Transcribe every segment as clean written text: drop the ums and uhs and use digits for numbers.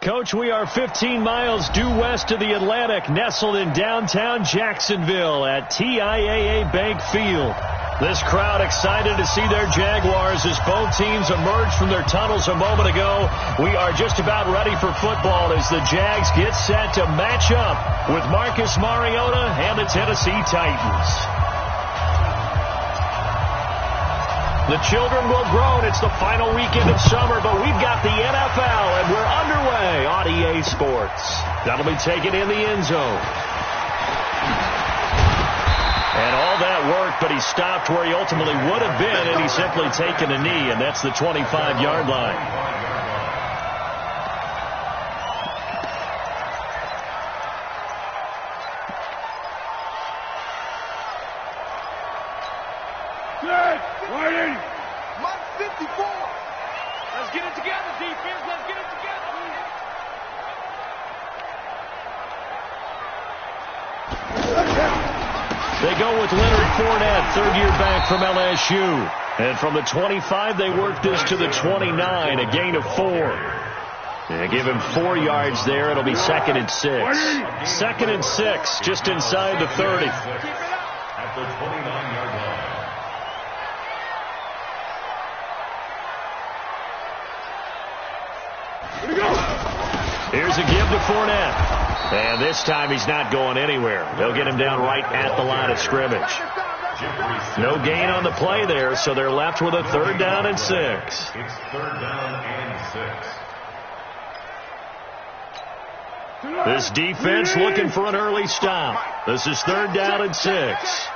Coach, we are 15 miles due west of the Atlantic, nestled in downtown Jacksonville at TIAA Bank Field. This crowd excited to see their Jaguars as both teams emerged from their tunnels a moment ago. We are just about ready for football as the Jags get set to match up with Marcus Mariota and the Tennessee Titans. The children will groan. It's the final weekend of summer, but we've got the NFL, and we're underway on EA Sports. That'll be taken in the end zone. And all that work, but he stopped where he ultimately would have been, and he's simply taken a knee, and that's the 25-yard line. They go with Leonard Fournette, third-year back from LSU. And from the 25, they work this to the 29, a gain of 4. They give him 4 yards there. It'll be 2nd and 6. 2nd and 6, just inside the 30. At the 29-yard line. Here's a give to Fournette. And this time he's not going anywhere. They'll get him down right at the line of scrimmage. No gain on the play there, so they're left with a 3rd down and 6. It's 3rd down and 6. This defense looking for an early stop. This is 3rd down and 6.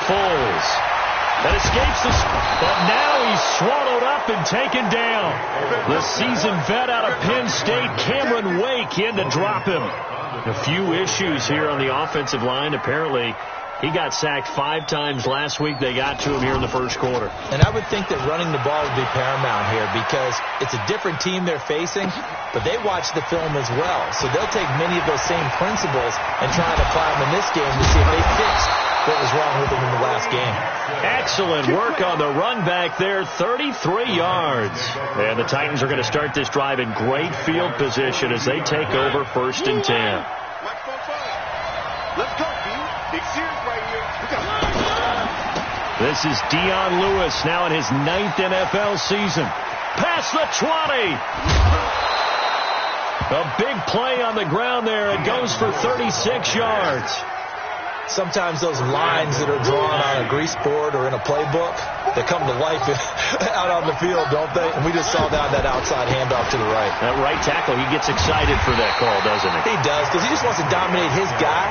Foles. That escapes this, but now he's swallowed up and taken down. The seasoned vet out of Penn State, Cameron Wake, in to drop him. A few issues here on the offensive line. Apparently, he got sacked 5 times last week. They got to him here in the first quarter. And I would think that running the ball would be paramount here because it's a different team they're facing, but they watch the film as well. So they'll take many of those same principles and try to apply them in this game to see if they fix what was wrong with them in the last game. Excellent work on the run back there, 33 yards. And the Titans are going to start this drive in great field position as they take over 1st and 10. Let's go, B. Big series right here. This is Dion Lewis now in his 9th NFL season. Past the 20. A big play on the ground there. It goes for 36 yards. Sometimes those lines that are drawn on a grease board or in a playbook, they come to life out on the field, don't they? And we just saw that outside handoff to the right. That right tackle, he gets excited for that call, doesn't he? He does, because he just wants to dominate his guy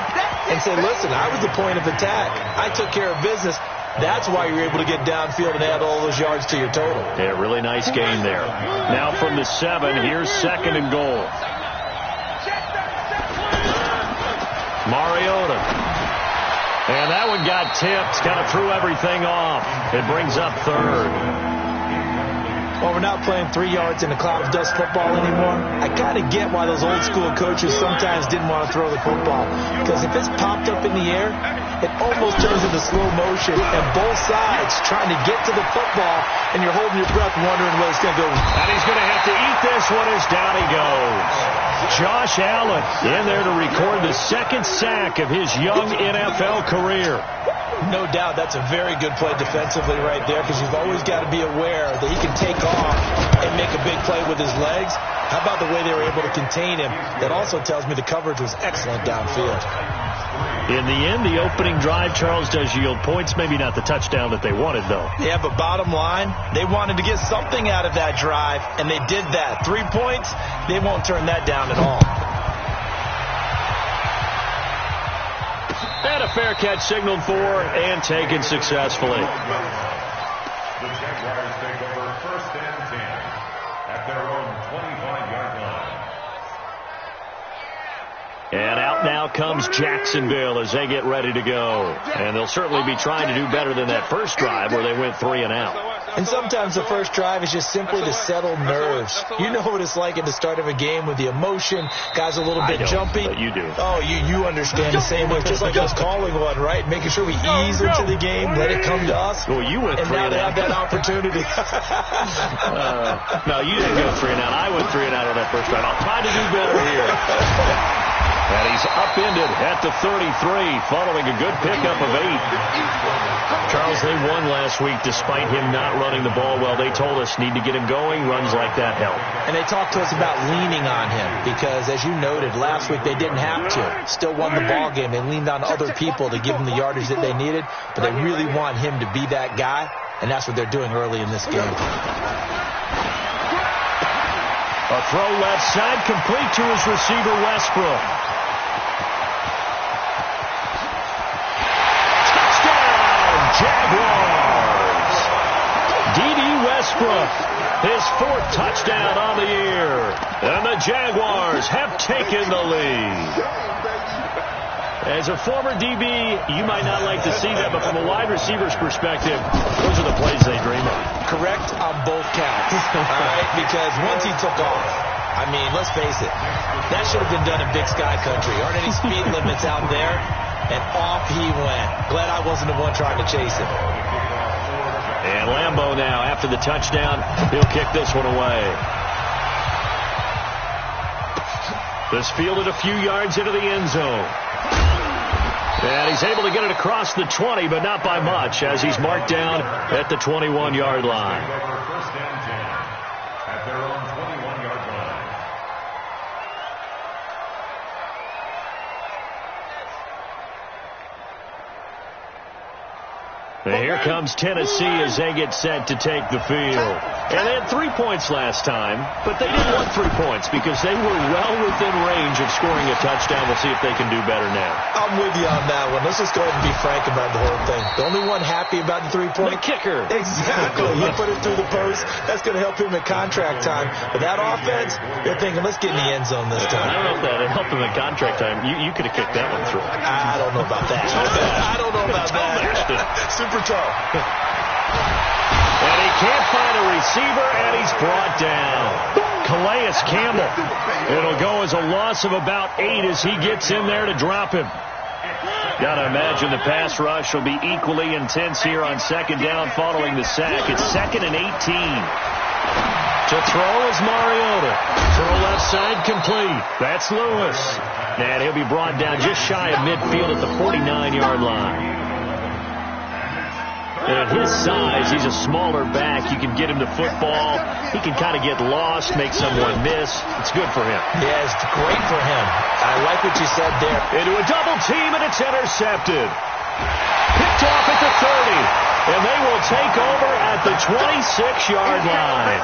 and say, listen, I was the point of attack. I took care of business. That's why you're able to get downfield and add all those yards to your total. Yeah, really nice game there. Now from the 7, here's 2nd and goal. Mariota. And that one got tipped, kind of threw everything off. It brings up 3rd. Well, we're not playing 3 yards in a cloud of dust football anymore. I kind of get why those old school coaches sometimes didn't want to throw the football. Because if it's popped up in the air, it almost turns into slow motion. And both sides trying to get to the football, and you're holding your breath wondering where it's going to go. And he's going to have to eat this one as down he goes. Josh Allen in there to record the 2nd sack of his young NFL career. No doubt that's a very good play defensively right there because you've always got to be aware that he can take off and make a big play with his legs. How about the way they were able to contain him? That also tells me the coverage was excellent downfield. In the end, the opening drive, Charles, does yield points. Maybe not the touchdown that they wanted, though. Yeah, but bottom line, they wanted to get something out of that drive, and they did that. 3 points, they won't turn that down at all. And a fair catch signaled for and taken successfully. The Jaguars take over 1st and 10 at their own 25-yard line. And out now comes Jacksonville as they get ready to go. And they'll certainly be trying to do better than that first drive where they went 3 and out. And sometimes the first drive is just simply to settle nerves. You know what it's like at the start of a game with the emotion. Guys a little bit jumpy. But you do. Oh, you understand the same way. Just like us calling one, right? Making sure we ease into the game, let it come to us. Well, you went and now they have that opportunity. No, you didn't go 3 and out. I went 3 and out on that first drive. I'll try to do better here. And he's upended at the 33, following a good pickup of 8. Charles, they won last week despite him not running the ball well. They told us need to get him going. Runs like that help. And they talked to us about leaning on him because, as you noted, last week they didn't have to. Still won the ball game. They leaned on other people to give them the yardage that they needed, but they really want him to be that guy, and that's what they're doing early in this game. A throw left side, complete to his receiver, Westbrook. Jaguars. D.D. Westbrook, his 4th touchdown on the year. And the Jaguars have taken the lead. As a former DB, you might not like to see that, but from a wide receiver's perspective, those are the plays they dream of. Correct on both counts. All right, because once he took off, I mean, let's face it, that should have been done in Big Sky Country. Aren't any speed limits out there? And off he went. Glad I wasn't the one trying to chase him. And Lambeau now, after the touchdown, he'll kick this one away. This fielded a few yards into the end zone. And he's able to get it across the 20, but not by much, as he's marked down at the 21-yard line. First and 10 at their own 21-yard line. And here comes Tennessee as they get set to take the field. And they had 3 points last time, but they didn't want 3 points because they were well within range of scoring a touchdown. We'll see if they can do better now. I'm with you on that one. Let's just go ahead and be frank about the whole thing. The only one happy about the 3-point? The kicker. Exactly. He put it through the post. That's going to help him at contract time. But that offense, they're thinking, let's get in the end zone this time. I don't know if that helped him at contract time. You could have kicked that one through. I don't know about that. I don't know about that. Super toe. And he can't find a receiver, and he's brought down. Calais Campbell. It'll go as a loss of about 8 as he gets in there to drop him. Got to imagine the pass rush will be equally intense here on 2nd down following the sack. It's 2nd and 18. To throw is Mariota. Throw left side complete. That's Lewis. And he'll be brought down just shy of midfield at the 49-yard line. And at his size, he's a smaller back. You can get him the football. He can kind of get lost, make someone miss. It's good for him. Yeah, it's great for him. I like what you said there. Into a double team, and it's intercepted. Picked off at the 30. And they will take over at the 26-yard line.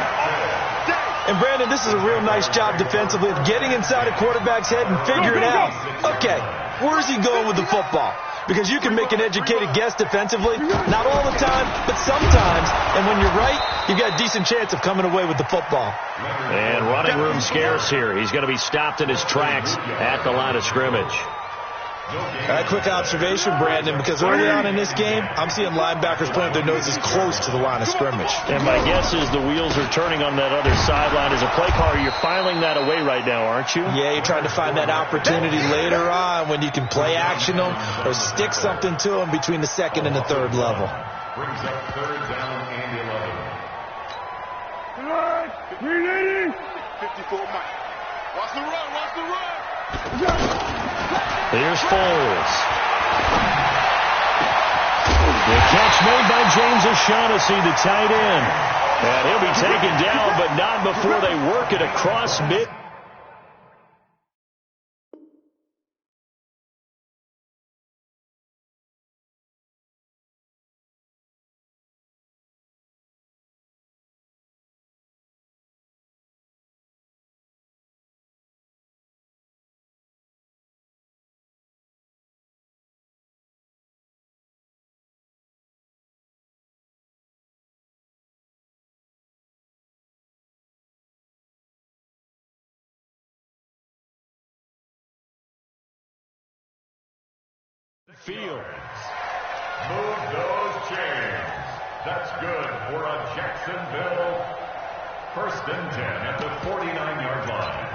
And, Brandon, this is a real nice job defensively of getting inside a quarterback's head and figuring out, okay, where's he going with the football? Because you can make an educated guess defensively. Not all the time, but sometimes. And when you're right, you've got a decent chance of coming away with the football. And running room scarce here. He's going to be stopped in his tracks at the line of scrimmage. A quick observation, Brandon, because early on in this game, I'm seeing linebackers putting their noses close to the line of scrimmage. And my guess is the wheels are turning on that other sideline. As a play caller, you're filing that away right now, aren't you? Yeah, you're trying to find that opportunity later on when you can play action them or stick something to them between the 2nd and the 3rd level. Brings up 3rd down and 11. Ready? 54 Mike. Watch the run, watch the run. Here's Foles. The catch made by James O'Shaughnessy, the tight end. And he'll be taken down, but not before they work it across mid. Field. Move those chains. That's good for a Jacksonville first and 10 at the 49-yard line.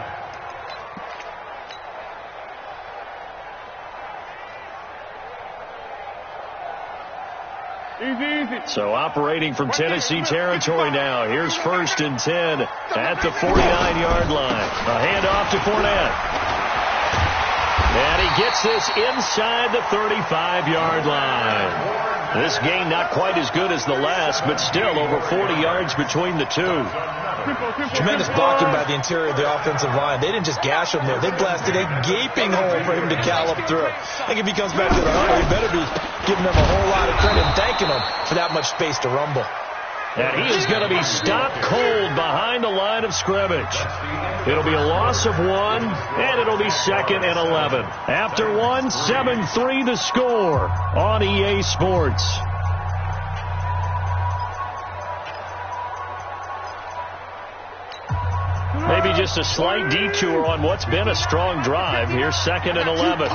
So operating from Tennessee territory now. Here's first and 10 at the 49-yard line. A handoff to Fournette. And he gets this inside the 35-yard line. This gain not quite as good as the last, but still over 40 yards between the two. Tremendous blocking by the interior of the offensive line. They didn't just gash him there. They blasted a gaping hole for him to gallop through. I think if he comes back to the huddle, he better be giving them a whole lot of credit and thanking them for that much space to rumble. And he is going to be stopped cold behind the line of scrimmage. It'll be a loss of 1, and it'll be 2nd and 11. After 1, 7-3 the score on EA Sports. Maybe just a slight detour on what's been a strong drive. Here's 2nd and 11.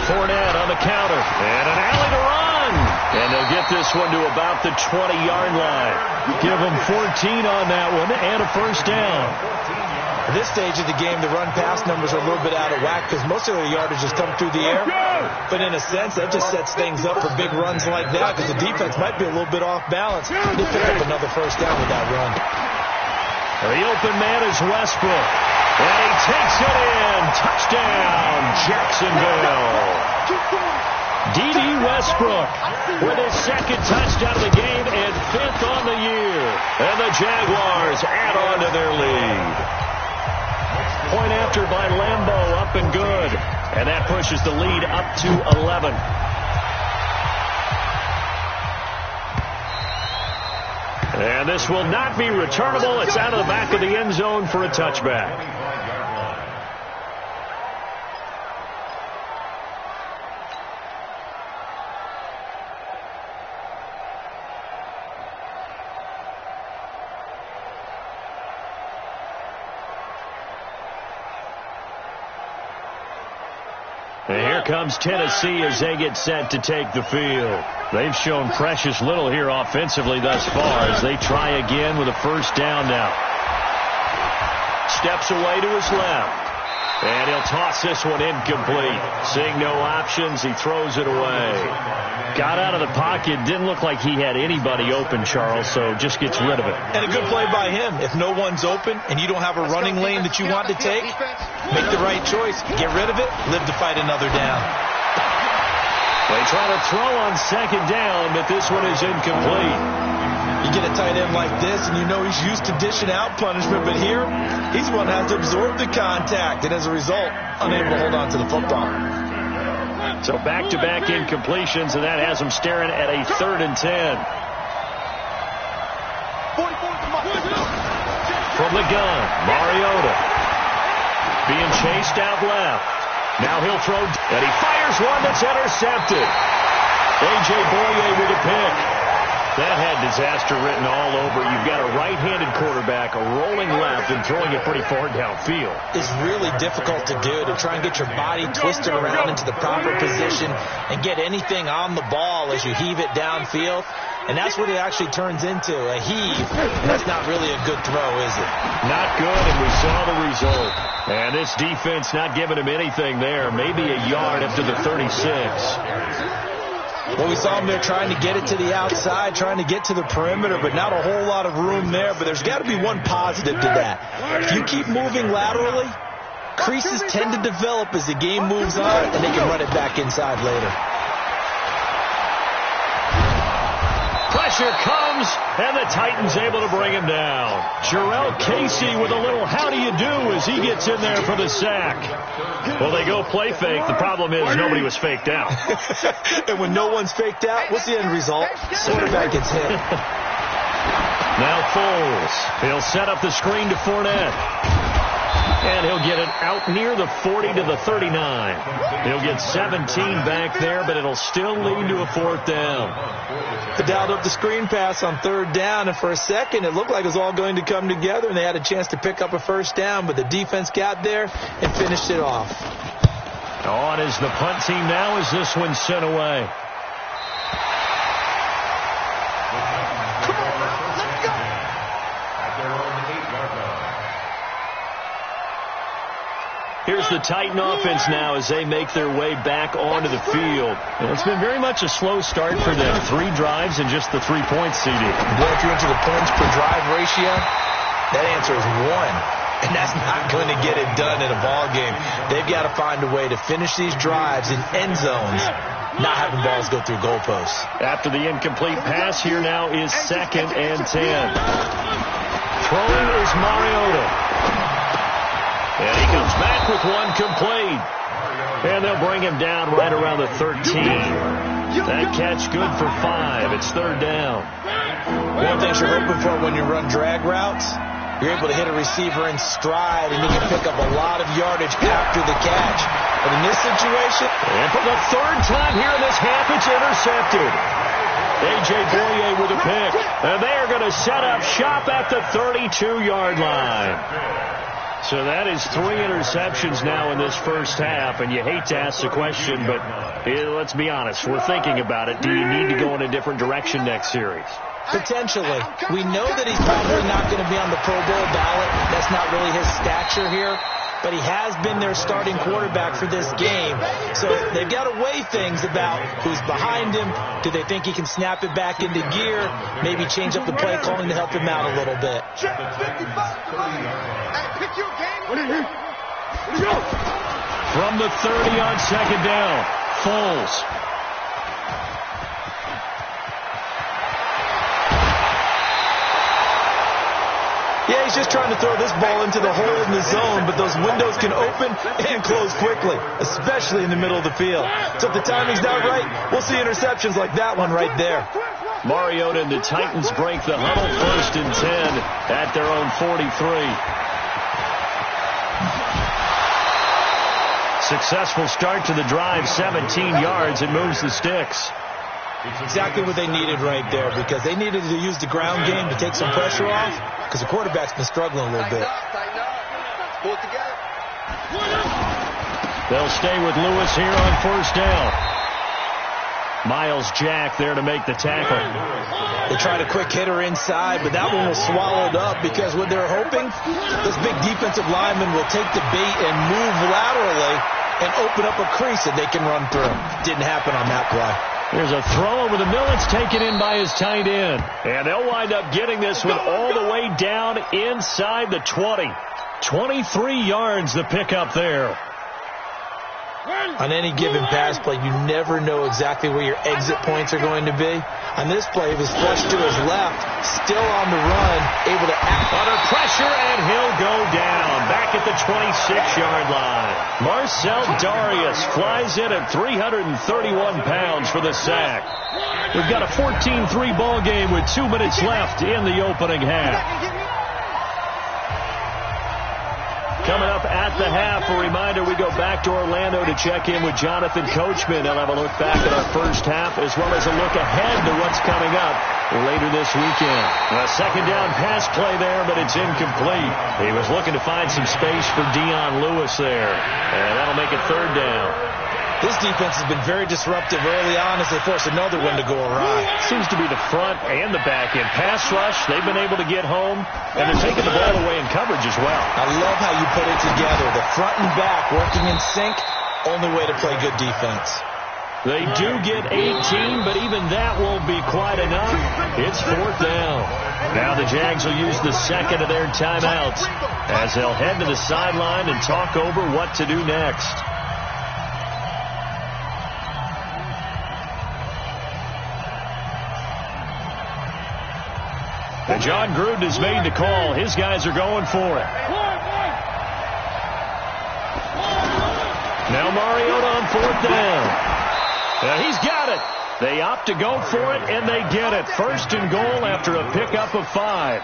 Fournette on the counter. And an alley to run. And they'll get this one to about the 20-yard line. Give them 14 on that one and a first down. At this stage of the game, the run-pass numbers are a little bit out of whack because most of their yardage has come through the air. But in a sense, that just sets things up for big runs like that because the defense might be a little bit off balance. They pick up another first down with that run. The open man is Westbrook. And he takes it in. Touchdown, Jacksonville. D.D. Westbrook with his 2nd touchdown of the game and 5th on the year. And the Jaguars add on to their lead. Point after by Lambeau, up and good. And that pushes the lead up to 11. And this will not be returnable. It's out of the back of the end zone for a touchback. And here comes Tennessee as they get set to take the field. They've shown precious little here offensively thus far as they try again with a first down now. Steps away to his left. And he'll toss this one incomplete. Seeing no options, he throws it away. Got out of the pocket. Didn't look like he had anybody open, Charles, so just gets rid of it. And a good play by him. If no one's open and you don't have a running lane that you want to take, make the right choice. Get rid of it. Live to fight another down. They try to throw on 2nd down, but this one is incomplete. You get a tight end like this, and you know he's used to dishing out punishment, but here, he's the one who has to absorb the contact, and as a result, unable to hold on to the football. So back-to-back incompletions, and that has him staring at a 3rd and 10. From the gun, Mariota. Being chased out left. Now he'll throw, and he fires one that's intercepted. A.J. Boye with a pick. That had disaster written all over. You've got a right-handed quarterback rolling left and throwing it pretty far downfield. It's really difficult to do, to try and get your body twisted around into the proper position and get anything on the ball as you heave it downfield. And that's what it actually turns into, a heave. That's not really a good throw, is it? Not good, and we saw the result. And this defense not giving him anything there. Maybe a yard up to the 36. Well, we saw him there trying to get it to the outside, trying to get to the perimeter, but not a whole lot of room there. But there's got to be one positive to that. If you keep moving laterally, creases tend to develop as the game moves on, and they can run it back inside later. Pressure comes, and the Titans able to bring him down. Jarrell Casey with a little how do you do as he gets in there for the sack. Well, they go play fake. The problem is nobody was faked out. And when no one's faked out, what's the end result? Quarterback gets hit. Now Foles. He'll set up the screen to Fournette. And he'll get it out near the 40 to the 39. He'll get 17 back there, but it'll still lead to a 4th down. They dialed up the screen pass on 3rd down, and for a second it looked like it was all going to come together, and they had a chance to pick up a first down, but the defense got there and finished it off. On is the punt team now as this one's sent away. Here's the Titan offense now as they make their way back onto the field. And it's been very much a slow start for them. 3 drives and just the 3 points, CD. Boy, if you're into the points per drive ratio, that answer is 1. And that's not going to get it done in a ball game. They've got to find a way to finish these drives in end zones, not having balls go through goalposts. After the incomplete pass, here now is 2nd and 10. Throwing is Mariota. And he comes back with one complete. And they'll bring him down right around the 13. That catch good for 5. It's 3rd down. One of the things you're hoping for when you run drag routes, you're able to hit a receiver in stride, and you can pick up a lot of yardage after the catch. But in this situation, and for the 3rd time here in this half, it's intercepted. A.J. Boye with a pick. And they are going to set up shop at the 32-yard line. So that is 3 interceptions now in this first half, and you hate to ask the question, but let's be honest. We're thinking about it. Do you need to go in a different direction next series? Potentially. We know that he's probably not going to be on the Pro Bowl ballot. That's not really his stature here. But he has been their starting quarterback for this game. So they've got to weigh things about who's behind him. Do they think he can snap it back into gear? Maybe change up the play calling to help him out a little bit. From the 30 on 2nd down, Foles. Yeah, he's just trying to throw this ball into the hole in the zone, but those windows can open and close quickly, especially in the middle of the field. So if the timing's not right, we'll see interceptions like that one right there. Mariota and the Titans break the huddle, 1st and 10 at their own 43. Successful start to the drive, 17 yards. It moves the sticks. Exactly what they needed right there, because they needed to use the ground game to take some pressure off, because the quarterback's been struggling a little bit. They'll stay with Lewis here on 1st down. Miles Jack there to make the tackle. They tried a quick hitter inside, but that one was swallowed up, because what they're hoping, this big defensive lineman will take the bait and move laterally and open up a crease that they can run through. Didn't happen on that play. Here's a throw over the middle. It's taken in by his tight end. And they'll wind up getting this one all the way down inside the 20. 23 yards the pickup there. On any given pass play, you never know exactly where your exit points are going to be. On this play, he was flushed to his left, still on the run, able to act under pressure, and he'll go down back at the 26-yard line. Marcel Darius flies in at 331 pounds for the sack. We've got a 14-3 ball game with 2 minutes left in the opening half. Coming up at the half, a reminder, we go back to Orlando to check in with Jonathan Coachman. He'll have a look back at our first half as well as a look ahead to what's coming up later this weekend. A 2nd down pass play there, but it's incomplete. He was looking to find some space for Dion Lewis there, and that'll make it 3rd down. This defense has been very disruptive early on as they force another one to go awry. Seems to be the front and the back end. Pass rush, they've been able to get home, and they're taking the ball away in coverage as well. I love how you put it together. The front and back working in sync, only way to play good defense. They do get 18, but even that won't be quite enough. It's 4th down. Now the Jags will use the 2nd of their timeouts as they'll head to the sideline and talk over what to do next. And John Gruden has made the call. His guys are going for it. Now Mariota on 4th down. He's got it. They opt to go for it, and they get it. 1st and goal after a pickup of 5.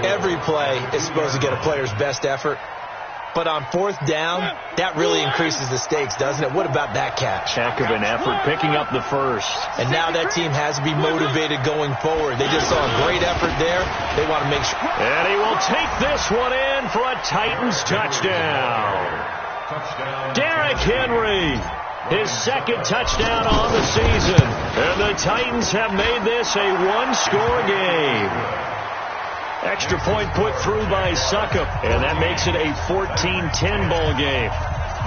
Every play is supposed to get a player's best effort. But on 4th down, that really increases the stakes, doesn't it? What about that catch? Heck of an effort, picking up the 1st. And now that team has to be motivated going forward. They just saw a great effort there. They want to make sure. And he will take this one in for a Titans touchdown. Derrick Henry, his 2nd touchdown on the season. And the Titans have made this a 1-score game. Extra point put through by Suckup, and that makes it a 14-10 ball game.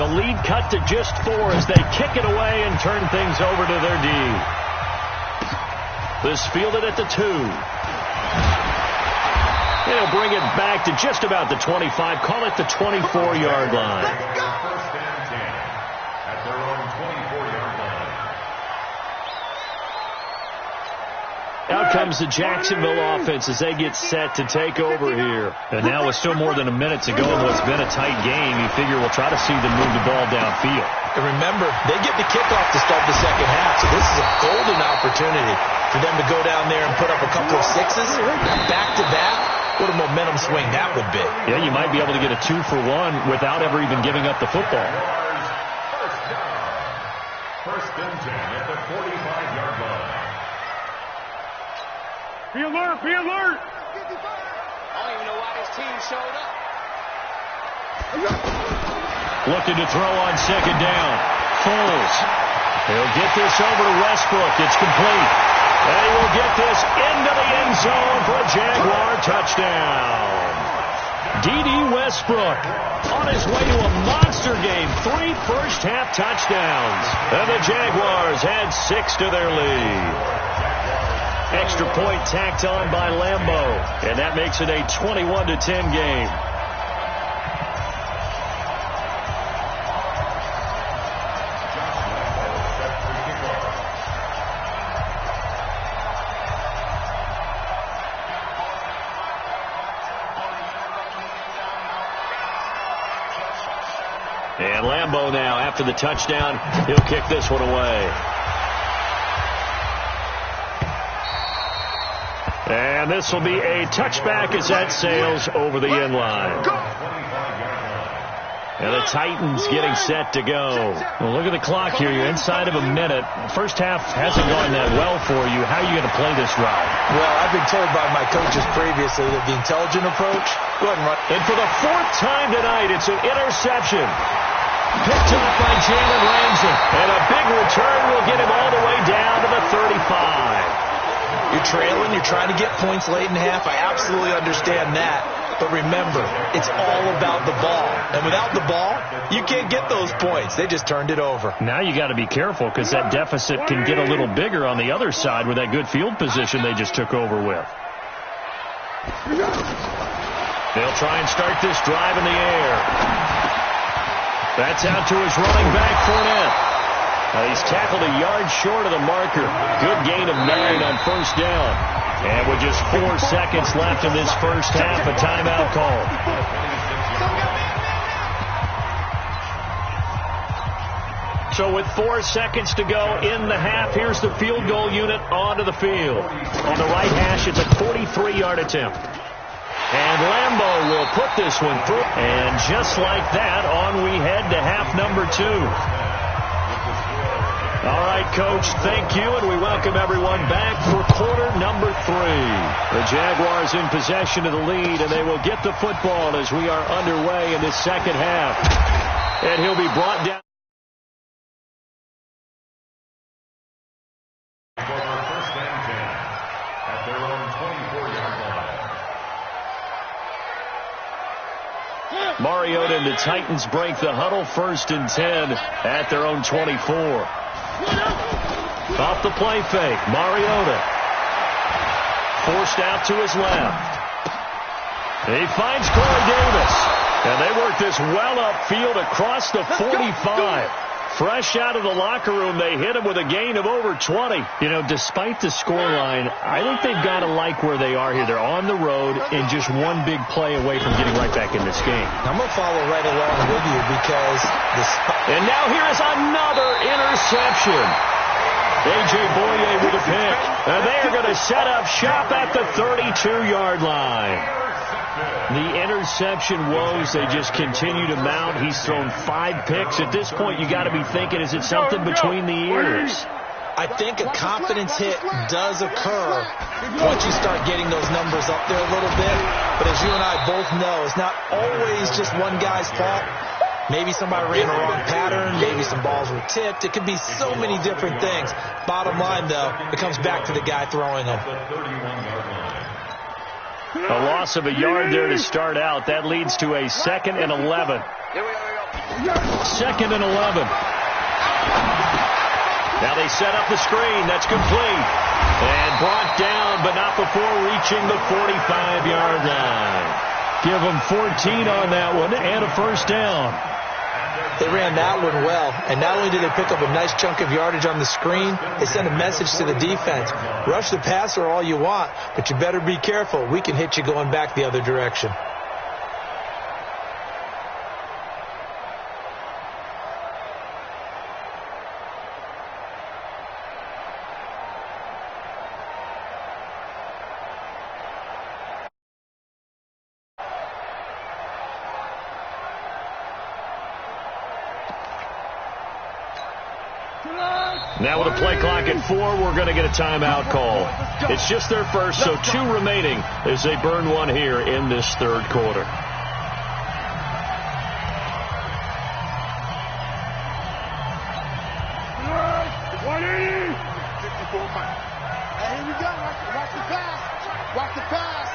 The lead cut to just 4 as they kick it away and turn things over to their D. This fielded at the 2. They'll bring it back to just about the 25. Call it the 24-yard line. First and 10 at their own 24-yard line. Out comes the Jacksonville offense as they get set to take over here. And now with still more than a minute to go in what's been a tight game, you figure we'll try to see them move the ball downfield. And remember, they get the kickoff to start the second half, so this is a golden opportunity for them to go down there and put up a couple of sixes. Back-to-back. What a momentum swing that would be. Yeah, you might be able to get a 2-for-1 without ever even giving up the football. First down. First and 10 at the 45-yard line. Be alert, be alert. I don't even know why this team showed up. Looking to throw on second down. Foles. He'll get this over to Westbrook. It's complete. And he will get this into the end zone for a Jaguar touchdown. D.D. Westbrook on his way to a monster game. 3 first-half touchdowns. And the Jaguars add 6 to their lead. Extra point tacked on by Lambeau. And that makes it a 21-10 game. And Lambeau now, after the touchdown, he'll kick this one away. And this will be a touchback as that sails over the end line. And the Titans getting set to go. Well, look at the clock here. You're inside of a minute. First half hasn't gone that well for you. How are you going to play this drive? Well, I've been told by my coaches previously that the intelligent approach, go ahead and run. And for the 4th time tonight, it's an interception. Picked up by Jalen Ramsey. And a big return will get him all the way down to the 35. You're trailing. You're trying to get points late in half. I absolutely understand that. But remember, it's all about the ball. And without the ball, you can't get those points. They just turned it over. Now you got to be careful because that deficit can get a little bigger on the other side with that good field position they just took over with. They'll try and start this drive in the air. That's out to his running back, Fournette. He's tackled a yard short of the marker. Good gain of 9 on first down. And with just 4 seconds left in this first half, a timeout call. So with 4 seconds to go in the half, here's the field goal unit onto the field. On the right hash, it's a 43-yard attempt. And Lambeau will put this one through. And just like that, on we head to half number 2. All right, Coach, thank you, and we welcome everyone back for quarter number 3. The Jaguars in possession of the lead, and they will get the football as we are underway in this second half. And he'll be brought down. First and 10 at their own 24-yard line. Mariota and the Titans break the huddle. First and 10 at their own 24. Off the play fake, Mariota. Forced out to his left. He finds Corey Davis. And they work this well upfield across the 45. Fresh out of the locker room, they hit him with a gain of over 20. You know, despite the scoreline, I think they've got to like where they are here. They're on the road and just one big play away from getting right back in this game. I'm going to follow right along with you because this. And now here is another interception. A.J. Boye with a pick. And they are going to set up shop at the 32-yard line. The interception woes, they just continue to mount. He's thrown 5 picks. At this point, you got to be thinking, is it something between the ears? I think a confidence hit does occur once you start getting those numbers up there a little bit. But as you and I both know, it's not always just one guy's fault. Maybe somebody ran a wrong pattern. Maybe some balls were tipped. It could be so many different things. Bottom line, though, it comes back to the guy throwing them. A loss of a yard there to start out. That leads to a 2nd and 11. Here we go. 2nd and 11. Now they set up the screen. That's complete. And brought down, but not before reaching the 45-yard line. Give them 14 on that one and a first down. They ran that one well, and not only did they pick up a nice chunk of yardage on the screen, they sent a message to the defense. Rush the passer all you want, but you better be careful. We can hit you going back the other direction. Now with a play clock at 4, we're going to get a timeout call. It's just their first, so 2 remaining as they burn one here in this third quarter. Hey, here we go. Watch the pass. Watch the pass.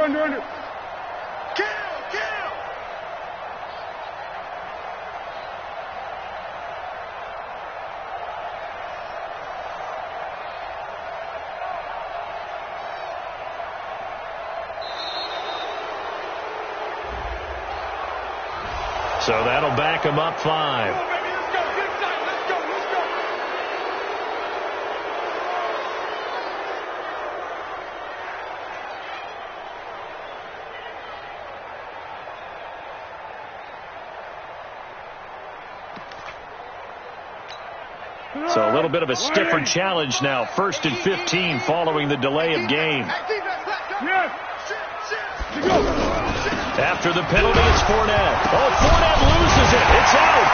Under. Kill. So that'll back them up 5. So a little bit of a stiffer challenge now. 1st and 15 following the delay of game. After the penalty, it's Fournette. Oh, Fournette loses it. It's out.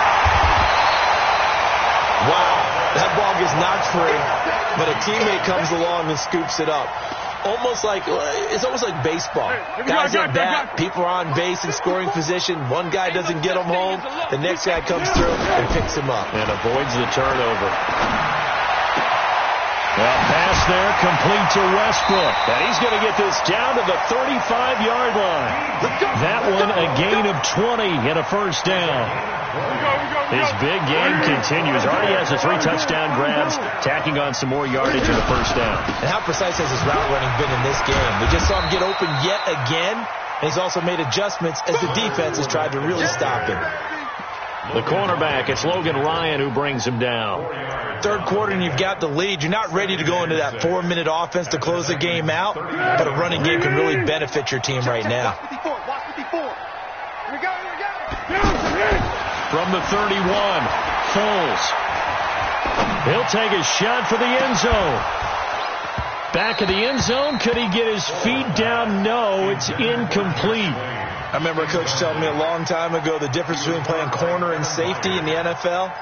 Wow, that ball gets knocked free, but a teammate comes along and scoops it up. It's almost like baseball. Guys at bat, people are on base in scoring position. One guy doesn't get him home. The next guy comes through and picks him up. And avoids the turnover. Well, pass there, complete to Westbrook. And he's going to get this down to the 35-yard line. That one a gain of 20 and a first down. His big game continues. Already has the 3 touchdown grabs, tacking on some more yardage in the first down. And how precise has his route running been in this game? We just saw him get open yet again, and he's also made adjustments as the defense has tried to really stop him. The cornerback, it's Logan Ryan who brings him down. Third quarter and you've got the lead. You're not ready to go into that 4-minute offense to close the game out, but a running game can really benefit your team right now. From the 31, Foles. He'll take a shot for the end zone. Back of the end zone. Could he get his feet down? No, it's incomplete. I remember a coach telling me a long time ago the difference between playing corner and safety in the NFL.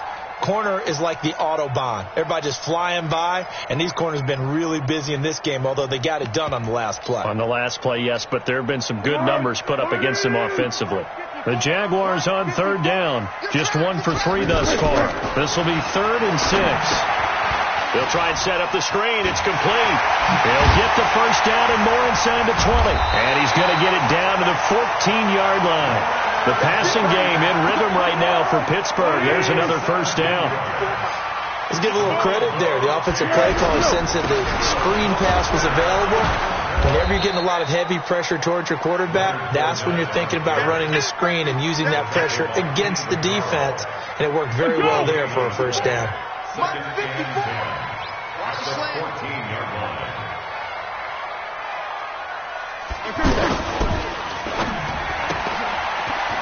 Corner is like the Autobahn. Everybody just flying by, and these corners have been really busy in this game, although they got it done on the last play. On the last play, yes, but there have been some good numbers put up against them offensively. The Jaguars on 3rd down. Just 1 for 3 thus far. This will be 3rd and 6. They'll try and set up the screen. It's complete. He'll get the first down and more inside the 20. And he's going to get it down to the 14-yard line. The passing game in rhythm right now for Pittsburgh. There's another first down. Let's give a little credit there. The offensive play caller sensed that the screen pass was available. Whenever you're getting a lot of heavy pressure towards your quarterback, that's when you're thinking about running the screen and using that pressure against the defense. And it worked very well there for a first down.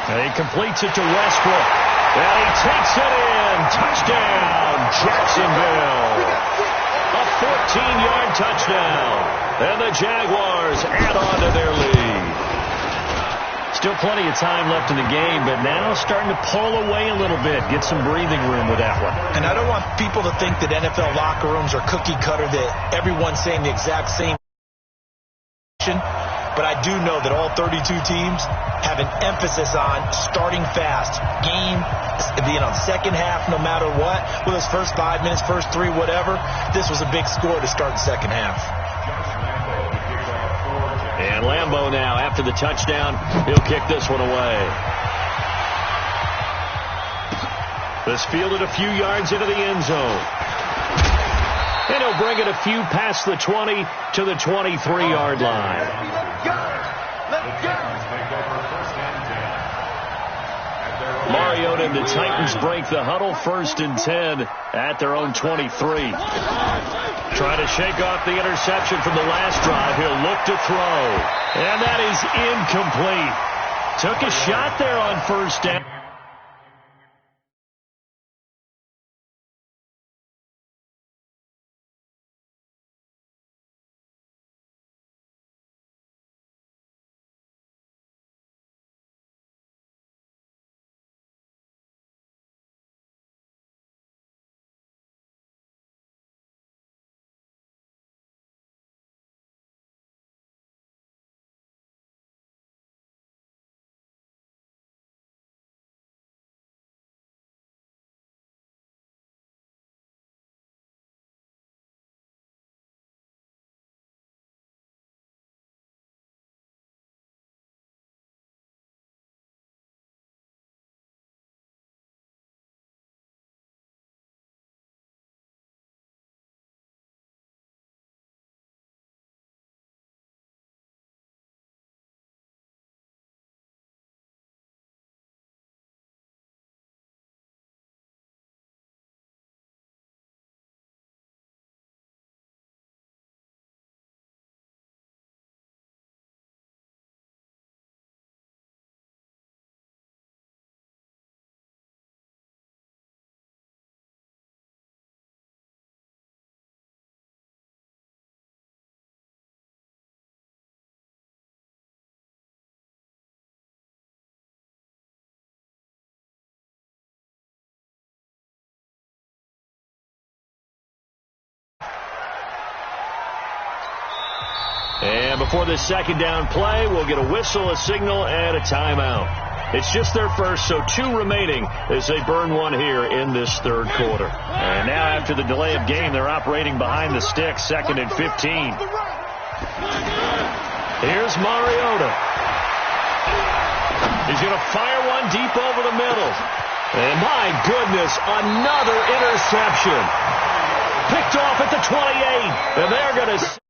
And he completes it to Westbrook. And he takes it in. Touchdown, Jacksonville. A 14-yard touchdown. And the Jaguars add on to their lead. Still plenty of time left in the game, but now starting to pull away a little bit. Get some breathing room with that one. And I don't want people to think that NFL locker rooms are cookie cutter, that everyone's saying the exact same. but I do know that all 32 teams have an emphasis on starting fast. Game, second half, no matter what, whether it's first 5 minutes, first 3, whatever, this was a big score to start the second half. And Lambeau now, after the touchdown, he'll kick this one away. This fielded a few yards into the end zone. And he'll bring it a few past the 20 to the 23-yard line. Mariota and the Titans break the huddle, 1st and 10 at their own 23. Trying to shake off the interception from the last drive. He'll look to throw. And that is incomplete. Took a shot there on 1st down. And before this second down play, we'll get a whistle, a signal, and a timeout. It's just their first, so 2 remaining as they burn one here in this 3rd quarter. And now after the delay of game, they're operating behind the sticks, 2nd and 15. Here's Mariota. He's going to fire one deep over the middle. And my goodness, another interception. Picked off at the 28, and they're going to...